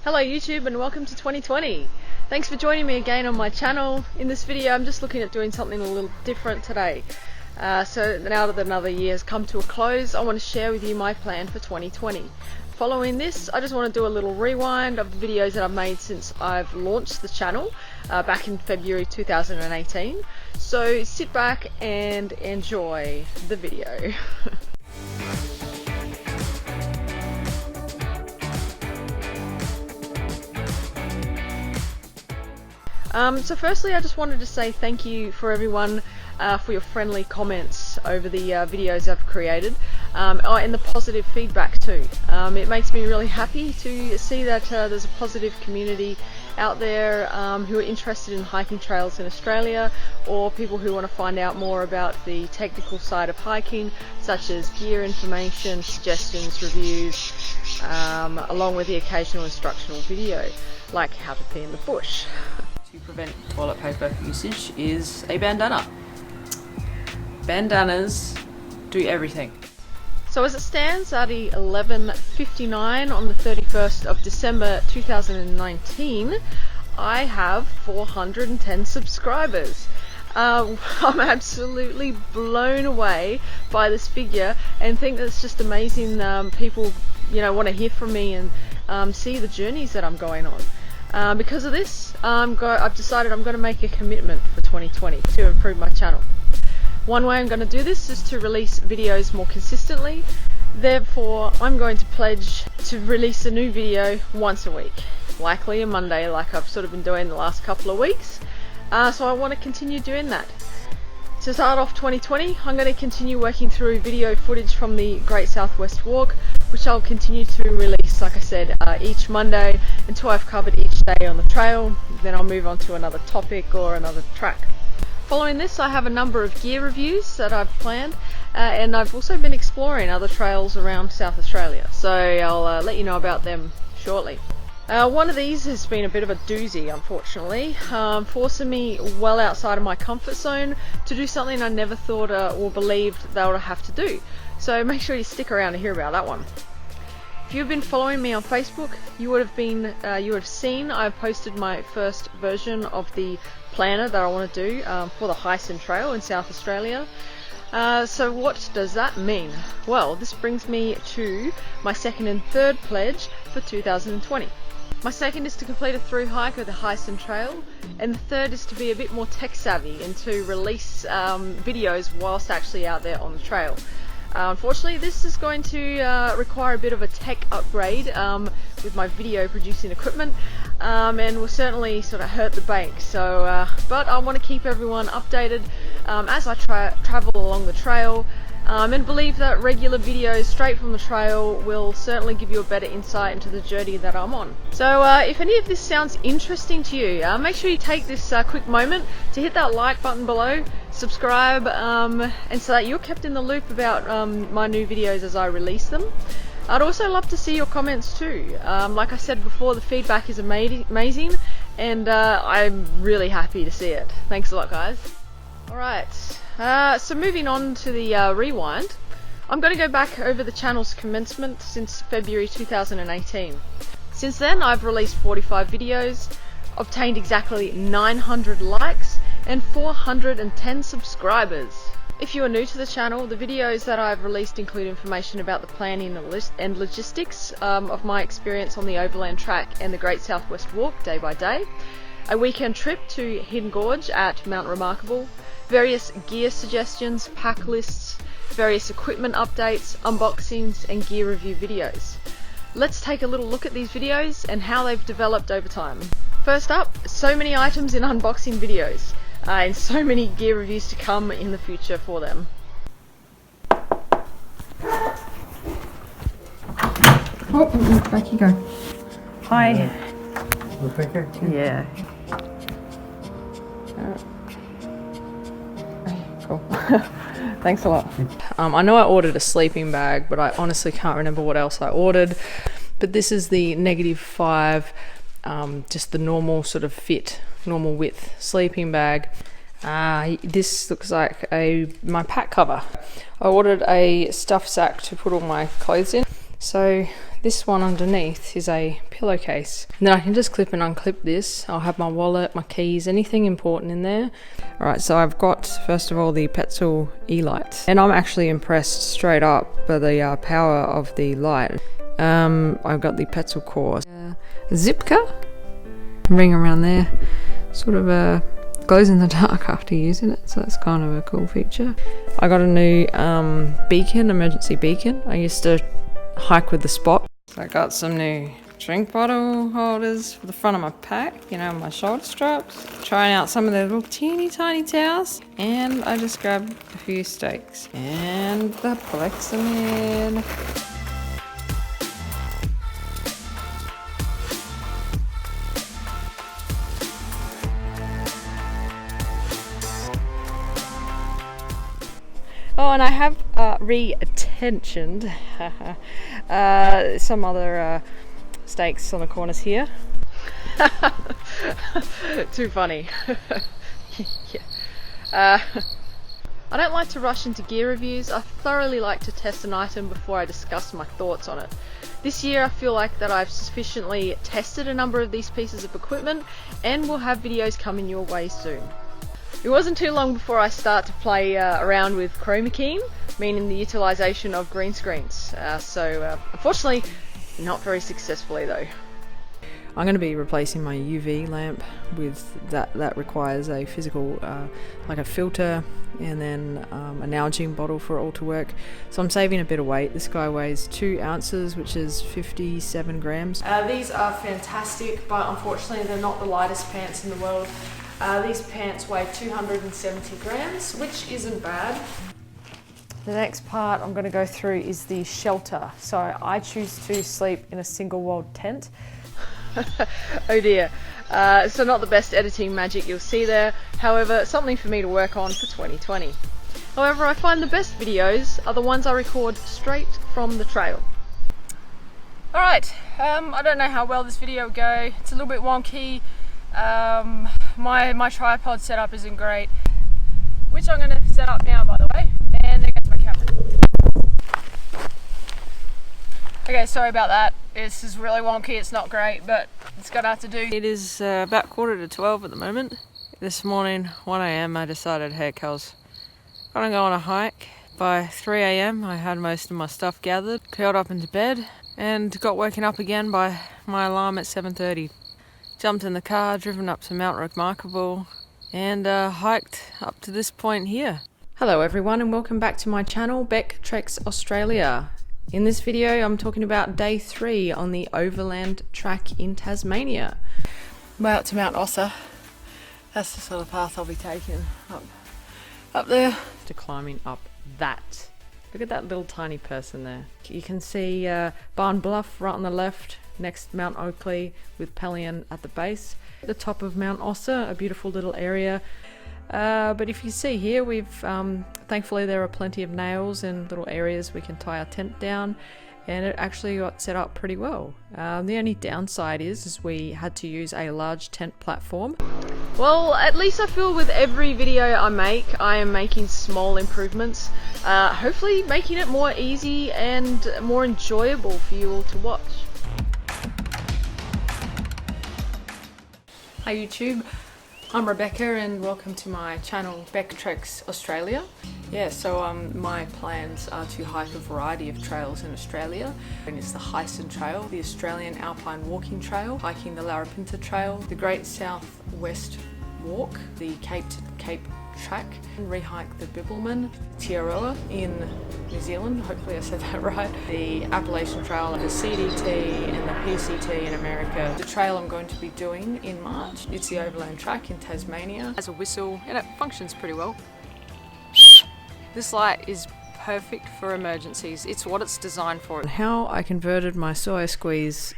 Hello YouTube and welcome to 2020. Thanks for joining me again on my channel. In this video I'm just looking at doing something a little different today. So now that another year has come to a close, I want to share with you my plan for 2020. Following this, I just want to do a little rewind of the videos that I've made since I've launched the channel back in February 2018. So sit back and enjoy the video. So firstly, I just wanted to say thank you for everyone for your friendly comments over the videos I've created and the positive feedback too. It makes me really happy to see that there's a positive community out there who are interested in hiking trails in Australia, or people who want to find out more about the technical side of hiking, such as gear information, suggestions, reviews, along with the occasional instructional video, like how to pee in the bush. To prevent toilet paper usage is a bandana. Bandanas do everything. So as it stands at 11:59 on the 31st of December 2019, I have 410 subscribers. I'm absolutely blown away by this figure and think that it's just amazing. People, want to hear from me and see the journeys that I'm going on. Because of this, I've decided I'm going to make a commitment for 2020 to improve my channel. One way I'm going to do this is to release videos more consistently. Therefore, I'm going to pledge to release a new video once a week, likely a Monday, like I've sort of been doing the last couple of weeks. So I want to continue doing that. To start off 2020, I'm going to continue working through video footage from the Great Southwest Walk, which I'll continue to release, like I said, each Monday until I've covered each day on the trail. Then I'll move on to another topic or another track. Following this, I have a number of gear reviews that I've planned, and I've also been exploring other trails around South Australia, so I'll let you know about them shortly. One of these has been a bit of a doozy, unfortunately, forcing me well outside of my comfort zone to do something I never thought or believed that I would have to do. So make sure you stick around to hear about that one. If you've been following me on Facebook, you would have seen I've posted my first version of the planner that I want to do for the Hyson Trail in South Australia. So what does that mean? Well, this brings me to my second and third pledge for 2020. My second is to complete a through hike of the Hyson Trail, and the third is to be a bit more tech savvy and to release videos whilst actually out there on the trail. Unfortunately, this is going to require a bit of a tech upgrade with my video producing equipment, and will certainly sort of hurt the bank. So, but I want to keep everyone updated as I travel along the trail, and believe that regular videos straight from the trail will certainly give you a better insight into the journey that I'm on. So if any of this sounds interesting to you, make sure you take this quick moment to hit that like button below, subscribe, and so that you're kept in the loop about my new videos as I release them. I'd also love to see your comments too. Like I said before, the feedback is amazing, and I'm really happy to see it. Thanks a lot, guys. Alright, so moving on to the rewind, I'm going to go back over the channel's commencement since February 2018. Since then, I've released 45 videos, obtained exactly 900 likes, and 410 subscribers. If you are new to the channel, the videos that I've released include information about the planning and logistics of my experience on the Overland Track and the Great Southwest Walk day by day, a weekend trip to Hidden Gorge at Mount Remarkable, various gear suggestions, pack lists, various equipment updates, unboxings, and gear review videos. Let's take a little look at these videos and how they've developed over time. First up, so many items in unboxing videos, and so many gear reviews to come in the future for them. Oh, back you go. Hi. Yeah. Cool. Thanks a lot. I know I ordered a sleeping bag, but I honestly can't remember what else I ordered. But this is the -5, just the normal sort of fit, normal width sleeping bag. This looks like my pack cover. I ordered a stuff sack to put all my clothes in. So this one underneath is a pillowcase. And then I can just clip and unclip this. I'll have my wallet, my keys, anything important in there. Alright, so I've got, first of all, the Petzl E-Light. And I'm actually impressed straight up by the power of the light. I've got the Petzl Core. Zipka. Ring around there. Sort of glows in the dark after using it, so that's kind of a cool feature. I got a new beacon, emergency beacon. I used to hike with the Spot. So I got some new drink bottle holders for the front of my pack, you know, my shoulder straps. Trying out some of the little teeny tiny towels. And I just grabbed a few steaks. And the Plexamid. Oh, and I have re-attentioned some other steaks on the corners here. Too funny. Yeah. I don't like to rush into gear reviews. I thoroughly like to test an item before I discuss my thoughts on it. This year I feel like that I've sufficiently tested a number of these pieces of equipment and will have videos coming your way soon. It wasn't too long before I start to play around with chroma keying, meaning the utilisation of green screens. Unfortunately, not very successfully though. I'm going to be replacing my UV lamp with that requires a physical, like a filter and then a Nalgene bottle for it all to work. So I'm saving a bit of weight. This guy weighs 2 ounces, which is 57 grams. These are fantastic, but unfortunately they're not the lightest pants in the world. These pants weigh 270 grams, which isn't bad. The next part I'm going to go through is the shelter. So I choose to sleep in a single walled tent. Oh dear. So not the best editing magic you'll see there. However, something for me to work on for 2020. However, I find the best videos are the ones I record straight from the trail. Alright, I don't know how well this video will go. It's a little bit wonky. My tripod setup isn't great, which I'm going to set up now, by the way, and there goes my camera. Okay, sorry about that. This is really wonky, it's not great, but it's gonna have to do. It is about 11:45 at the moment. This morning, 1 AM, I decided, hey, Kels, gonna go on a hike. By 3 AM, I had most of my stuff gathered, curled up into bed, and got woken up again by my alarm at 7:30. Jumped in the car, driven up to Mount Remarkable, and hiked up to this point here. Hello everyone, and welcome back to my channel, Beck Treks Australia. In this video, I'm talking about day 3 on the overland track in Tasmania. I'm out to Mount Ossa. That's the sort of path I'll be taking up there. To climbing up that. Look at that little tiny person there. You can see Barn Bluff right on the left, next Mount Oakley with Pelion at the base. At the top of Mount Ossa, a beautiful little area. But if you see here, we've thankfully there are plenty of nails and little areas we can tie our tent down, and it actually got set up pretty well. The only downside is we had to use a large tent platform. Well, at least I feel with every video I make, I am making small improvements, hopefully making it more easy and more enjoyable for you all to watch. Hi YouTube. I'm Rebecca and welcome to my channel Beck Treks Australia. Yeah, so my plans are to hike a variety of trails in Australia. And it's the Hyson Trail, the Australian Alpine Walking Trail, hiking the Larapinta Trail, the Great South West Walk, the Cape to Cape Track, and rehike the Bibbulmun, Tiaroa in New Zealand, hopefully I said that right, the Appalachian Trail, the CDT and the PCT in America. The trail I'm going to be doing in March, it's the overland track in Tasmania. It has a whistle and it functions pretty well. This light is perfect for emergencies. It's what it's designed for. And how I converted my Soy Squeeze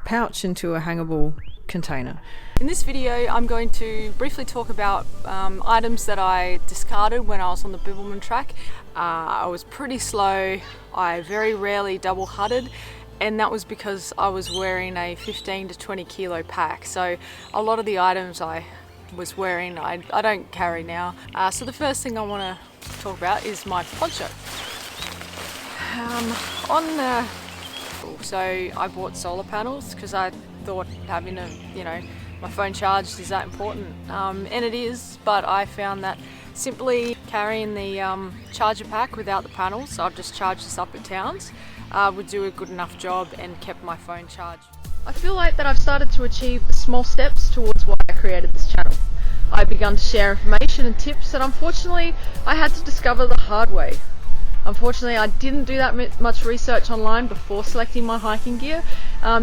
pouch into a hangable container. In this video I'm going to briefly talk about items that I discarded when I was on the Bibbulmun track. I was pretty slow, I very rarely double hutted, and that was because I was wearing a 15 to 20 kilo pack. So a lot of the items I was wearing I don't carry now. So the first thing I want to talk about is my poncho. so I bought solar panels because I thought having my phone charged is that important, and it is, but I found that simply carrying the charger pack without the panels, so I've just charged this up at Towns, would do a good enough job and kept my phone charged. I feel like that I've started to achieve small steps towards why I created this channel. I've begun to share information and tips that unfortunately I had to discover the hard way. Unfortunately, I didn't do that much research online before selecting my hiking gear,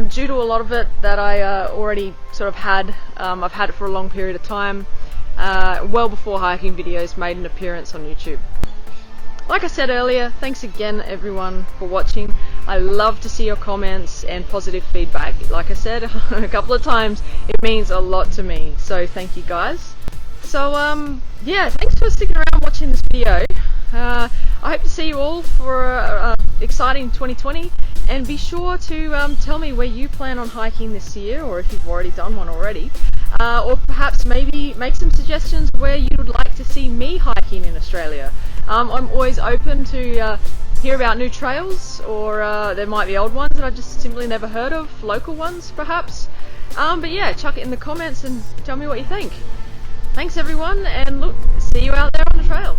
due to a lot of it that I already sort of had. I've had it for a long period of time, well before hiking videos made an appearance on YouTube. Like I said earlier, thanks again everyone for watching. I love to see your comments and positive feedback. Like I said a couple of times, it means a lot to me, so thank you guys. So yeah, thanks for sticking around watching this video. I hope to see you all for an exciting 2020, and be sure to tell me where you plan on hiking this year, or if you've already done one already, or perhaps maybe make some suggestions where you would like to see me hiking in Australia. I'm always open to hear about new trails, or there might be old ones that I just simply never heard of, local ones perhaps. But yeah, chuck it in the comments and tell me what you think. Thanks everyone, and look, see you out there on the trail.